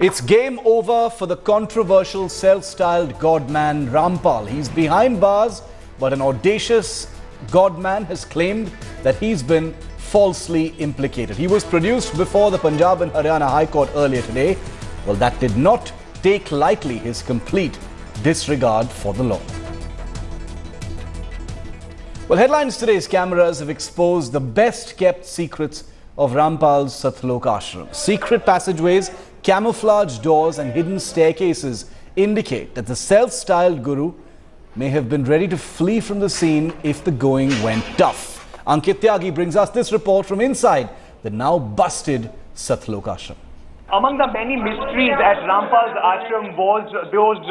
It's game over for the controversial self-styled godman Rampal. He's behind bars, but an audacious godman has claimed that he's been falsely implicated. He was produced before the Punjab and Haryana High Court earlier today. Well, that did not take lightly his complete disregard for the law. Well, headlines today's cameras have exposed the best-kept secrets of Rampal's Satlok Ashram. Secret passageways, camouflage doors and hidden staircases indicate that the self-styled guru may have been ready to flee from the scene if the going went tough. Ankit Tyagi brings us this report from inside the now busted Satlok Ashram. Among the many mysteries at Rampal's ashram was those,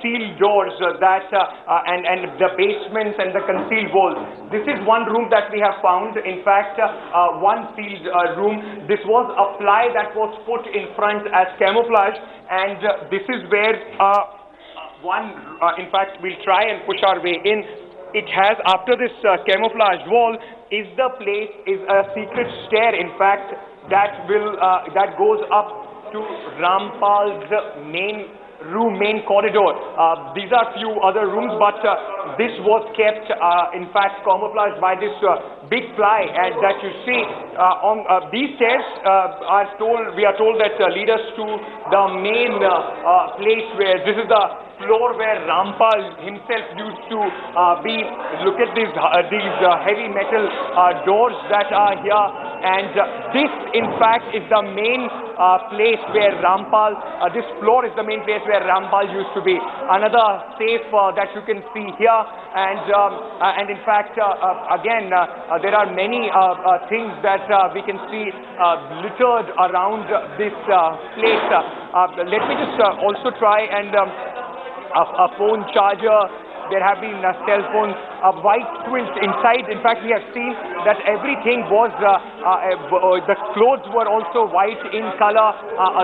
steel doors and the basements and the concealed walls. This is one room that we have found. In fact, one sealed room. This was a ply that was put in front as camouflage, and this is where in fact, we'll try and push our way in. It has, after this camouflage wall, is a secret stair, in fact, that goes up to Rampal's main corridor. These are few other rooms, but this was kept, in fact, camouflaged by this big ply, and that you see on these stairs we are told that lead us to the main place where this is the floor where Rampal himself used to be. Look at these heavy metal doors that are here, and this in fact is the main place where Rampal, this floor is the main place where Rampal used to be. Another safe that you can see here, and in fact again there are many things that we can see littered around this place. Let me just also try and a phone charger. There have been cell phones, white twins inside. In fact, we have seen that everything was, the clothes were also white in color.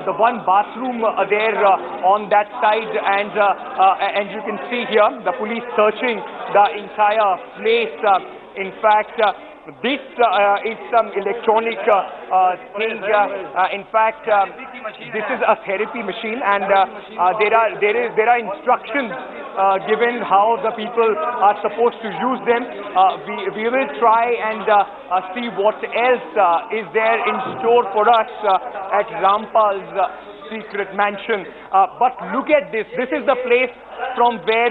The one bathroom there on that side, and you can see here the police searching the entire place. In fact, this is some electronic thing. In fact, this is a therapy machine, and there are instructions given how the people are supposed to use them. We will try and see what else is there in store for us at Rampal's secret mansion. But look at this. This is the place from where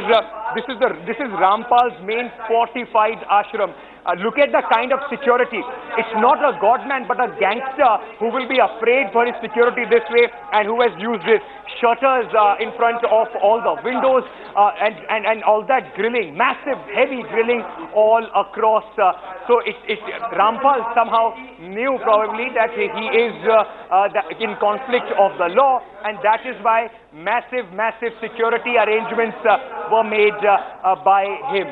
this is Rampal's main fortified ashram. Look at the kind of security. It's not a godman, but a gangster who will be afraid for his security this way, and who has used this shutters in front of all the windows and all that grilling, massive, heavy grilling all across. So Rampal somehow knew probably that he is in conflict of the law, and that is why massive security arrangements were made by him.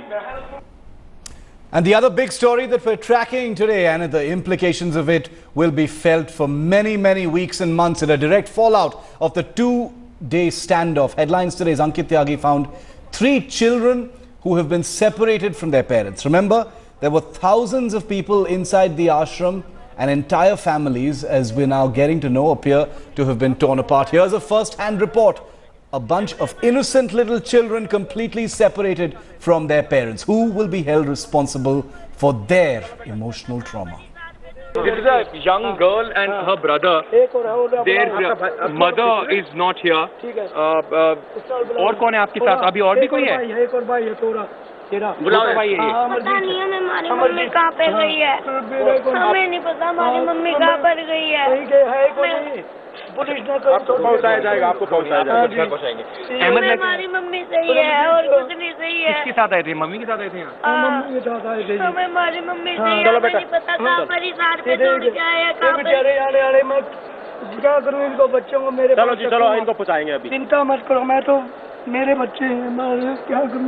And the other big story that we're tracking today, and the implications of it will be felt for many, many weeks and months in a direct fallout of the two-day standoff. Headlines today's Ankit Tyagi found 3 children who have been separated from their parents. Remember, there were thousands of people inside the ashram, and entire families, as we're now getting to know, appear to have been torn apart. Here's a first-hand report. A bunch of innocent little children completely separated from their parents. Who will be held responsible for their emotional trauma? This is a young girl and her brother. Their mother is not here. और कौन है आपके साथ? अभी और भी कोई है? बुलाओ भाई ये। पता नहीं हमें हमारी मम्मी कहाँ पे गई है। हमें नहीं पता हमारी मम्मी कहाँ पर गई है। पुलिस ने आपको पहुंचाया जाएगा, आपको पहुंचाया जाएगा, पहुंचाएंगे। हमारी मम्मी सही है और कुछ नहीं सही है। किसके साथ आए थे? मम्मी के साथ आए थे यहाँ? मम्मी के साथ आए थे। हमें हमारी मम्मी सही है, हमें नहीं पता कहाँ पर ही साथ पे छोड़ के आए हैं, कहाँ पर। आने मैं क्या करूँ इनको बच्चों को मेरे। चलो जी चलो, इनको पहुंचाएंगे अभी। चिंता मत करो, मैं तो मेरे बच्चे हैं, क्या करूँ?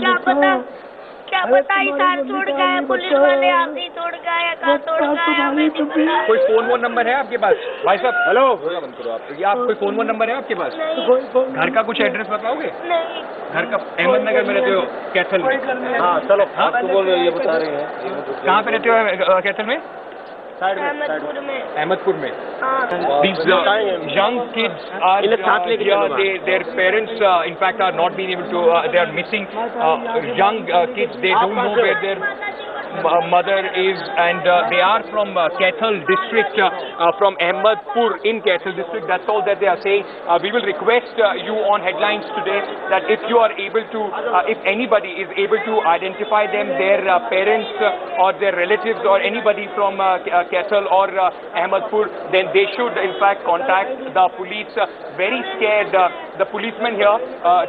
क्या पता ही साथ छोड़ गए, पुलिस वाले आते ही छोड़ गए, कहाँ छोड़ गए हमें नहीं पता। कोई फोन नंबर है आपके पास? भाई साहब हेलो, बंद करो आप। ये आप कोई फोन नंबर है आपके पास? घर का कुछ एड्रेस बताओगे? नहीं। घर का अहमदनगर में रहते हो? कैथल में? हाँ चलो, आपको बोल रहे ये बता रहे हैं। कहाँ पे रहते हो कैथल में? अहमदपुर में। Ahmedpur mein. हाँ। These young kids are here. Their parents, in fact, are not being able to. They are missing. Young kids. They don't know where their mother is, and they are from Kaithal district, from Ahmedpur in Kaithal district. That's all that they are saying. We will request you on headlines today that if you are able to, if anybody is able to identify them, their parents or their relatives or anybody from Kaithal or Ahmedpur, then they should in fact contact the police. Very scared, the policemen here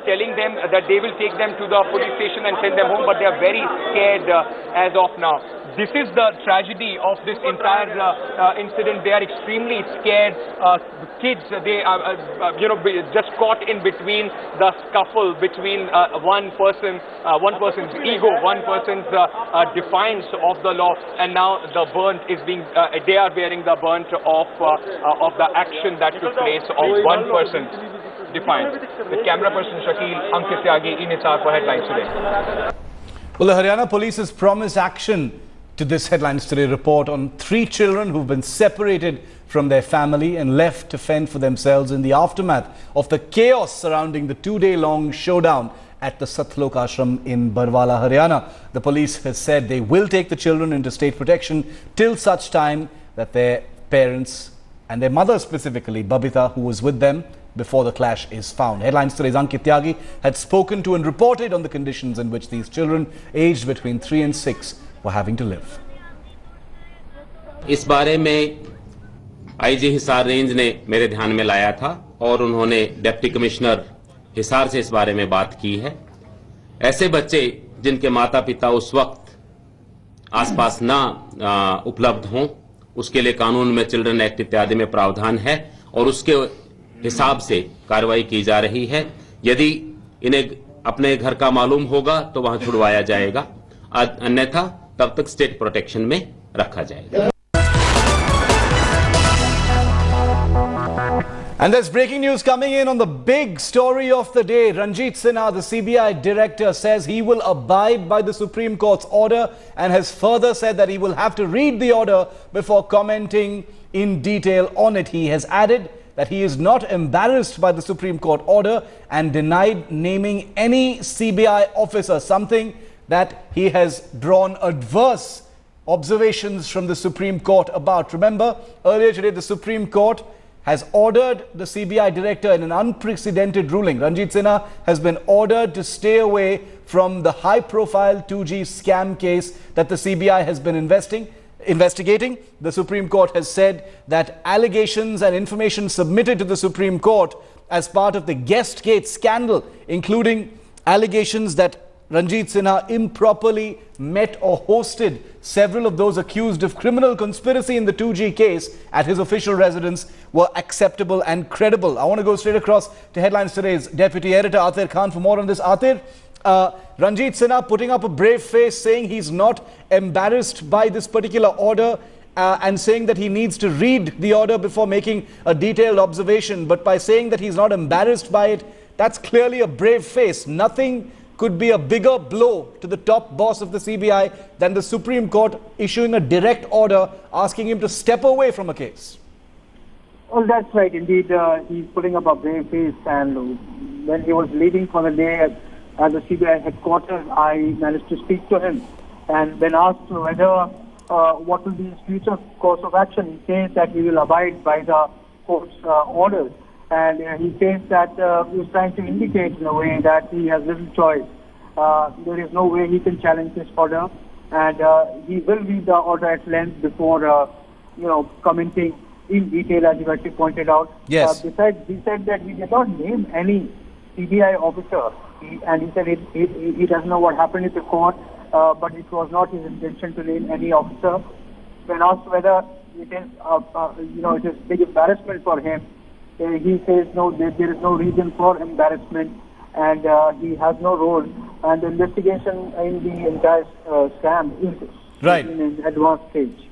telling them that they will take them to the police station and send them home, but they are very scared as of now. This is the tragedy of this entire incident. They are extremely scared. Kids, they are, just caught in between the scuffle between one person's ego, one person's defiance of the law, and now the burnt is being. They are bearing the burnt of the action that took place of one person's defiance. With camera person Shakil, Ankit Tyagi, Inisar for Headlines Today. Well, the Haryana police has promised action to this Headlines Today report on 3 children who've been separated from their family and left to fend for themselves in the aftermath of the chaos surrounding the 2-day-long showdown at the Satlok Ashram in Barwala, Haryana. The police has said they will take the children into state protection till such time that their parents and their mother specifically, Babita, who was with them before the clash, is found. Headlines Today's Ankit Tyagi had spoken to and reported on the conditions in which these children aged between 3 and 6 were having to live. इस बारे में IG Hisar range ने मेरे ध्यान में लाया था और उन्होंने डिप्टी कमिश्नर हिसार से इस बारे में बात की है। ऐसे बच्चे जिनके माता पिता उस वक्त आसपास ना उपलब्ध हों, उसके लिए कानून में चिल्ड्रन एक्ट इत्यादि में प्रावधान है और उसके हिसाब से कार्रवाई की जा रही है। यदि इन्हें अपने घर का मालूम होगा तो वहां छुड़वाया जाएगा, अन्यथा तब तक स्टेट प्रोटेक्शन में रखा जाएगा। And there's breaking news coming in on the big story of the day. Ranjit Sinha, the CBI director, says he will abide by the Supreme Court's order and has further said that he will have to read the order before commenting in detail on it. He has added that he is not embarrassed by the Supreme Court order and denied naming any CBI officer, something that he has drawn adverse observations from the Supreme Court about. Remember, earlier today the Supreme Court has ordered the CBI director in an unprecedented ruling. Ranjit Sinha has been ordered to stay away from the high-profile 2G scam case that the CBI has been investigating. The Supreme Court has said that allegations and information submitted to the Supreme Court as part of the Guestgate scandal, including allegations that Ranjit Sinha improperly met or hosted several of those accused of criminal conspiracy in the 2G case at his official residence, were acceptable and credible. I want to go straight across to Headlines Today's Deputy Editor Atir Khan for more on this. Atir, Ranjit Sinha putting up a brave face, saying he's not embarrassed by this particular order and saying that he needs to read the order before making a detailed observation. But by saying that he's not embarrassed by it, that's clearly a brave face. Nothing could be a bigger blow to the top boss of the CBI than the Supreme Court issuing a direct order asking him to step away from a case. Well, that's right. Indeed, he's putting up a brave face. And when he was leaving for the day at the CBI headquarters, I managed to speak to him. And when asked whether what will be his future course of action, he says that he will abide by the court's orders. And he says that he's trying to indicate in a way that he has little choice. There is no way he can challenge this order, and he will read the order at length before, commenting in detail, as you actually pointed out. Yes. Besides, he said that he did not name any CBI officer, and he said he doesn't know what happened at the court, but it was not his intention to name any officer. When asked whether it is, it is big embarrassment for him, he says no, there is no reason for embarrassment, and he has no role. And the investigation in the entire scam is right in an advanced stage.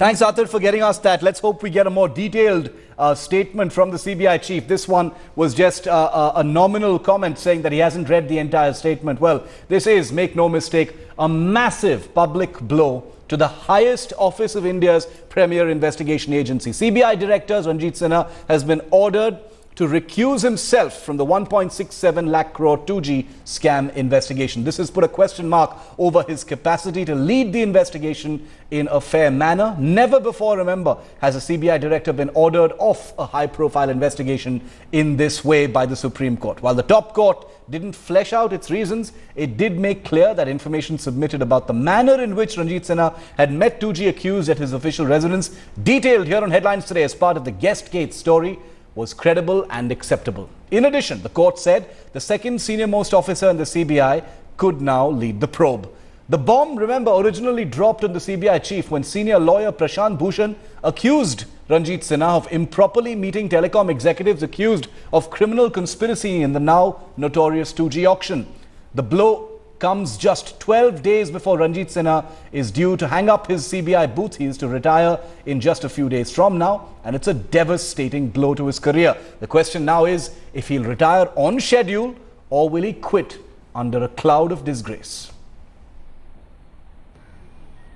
Thanks, Atir, for getting us that. Let's hope we get a more detailed statement from the CBI chief. This one was just a nominal comment saying that he hasn't read the entire statement. Well, this is, make no mistake, a massive public blow to the highest office of India's premier investigation agency. CBI Director Ranjit Sinha has been ordered to recuse himself from the 1.67 lakh crore 2G scam investigation. This has put a question mark over his capacity to lead the investigation in a fair manner. Never before, remember, has a CBI director been ordered off a high-profile investigation in this way by the Supreme Court. While the top court didn't flesh out its reasons, it did make clear that information submitted about the manner in which Ranjit Sinha had met 2G accused at his official residence, detailed here on Headlines Today as part of the Guestgate story, was credible and acceptable. In addition, the court said the second senior-most officer in the CBI could now lead the probe. The bomb, remember, originally dropped on the CBI chief when senior lawyer Prashant Bhushan accused Ranjit Sinha of improperly meeting telecom executives accused of criminal conspiracy in the now notorious 2G auction. The blow comes just 12 days before Ranjit Sinha is due to hang up his CBI booth. He is to retire in just a few days from now, and it's a devastating blow to his career. The question now is if he'll retire on schedule or will he quit under a cloud of disgrace.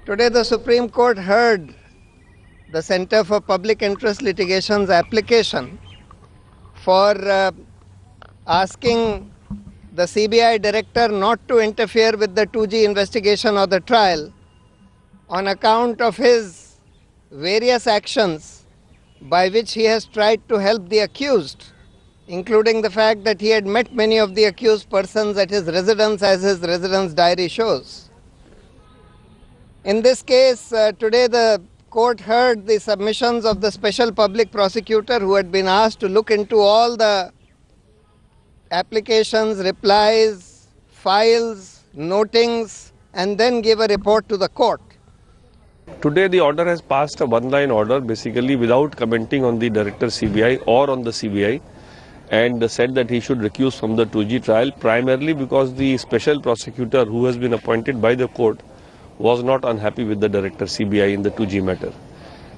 Today the Supreme Court heard the Centre for Public Interest Litigation's application for asking the CBI director not to interfere with the 2G investigation or the trial on account of his various actions by which he has tried to help the accused, including the fact that he had met many of the accused persons at his residence, as his residence diary shows. In this case, today the court heard the submissions of the special public prosecutor who had been asked to look into all the applications, replies, files, notings, and then give a report to the court. Today the order has passed a one-line order, basically without commenting on the director CBI or on the CBI, and said that he should recuse from the 2G trial, primarily because the special prosecutor who has been appointed by the court was not unhappy with the director CBI in the 2G matter.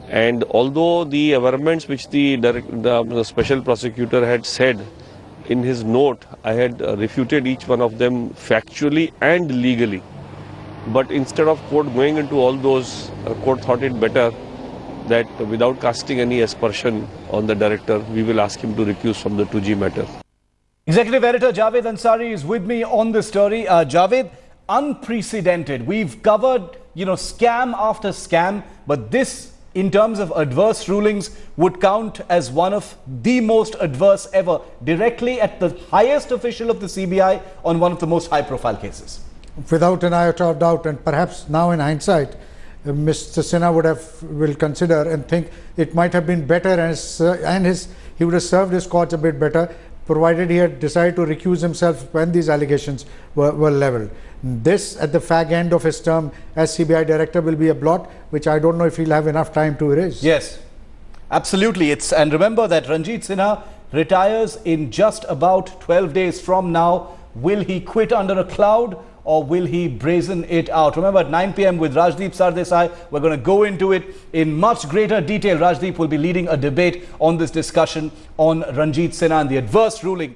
And although the averments which the special prosecutor had said in his note, I had refuted each one of them factually and legally. But instead of court going into all those, court thought it better that without casting any aspersion on the director, we will ask him to recuse from the 2G matter. Executive Editor Javed Ansari is with me on this story. Javed, unprecedented. We've covered, scam after scam, but this, in terms of adverse rulings, would count as one of the most adverse ever, directly at the highest official of the CBI on one of the most high-profile cases. Without an iota of doubt, and perhaps now in hindsight, Mr. Sinha will consider and think it might have been better, and he would have served his cause a bit better, provided he had decided to recuse himself when these allegations were levelled. This, at the fag end of his term as CBI director, will be a blot which I don't know if he'll have enough time to erase. Yes, absolutely. And remember that Ranjit Sinha retires in just about 12 days from now. Will he quit under a cloud or will he brazen it out? Remember, at 9 p.m. with Rajdeep Sardesai, we're going to go into it in much greater detail. Rajdeep will be leading a debate on this discussion on Ranjit Sinha and the adverse ruling.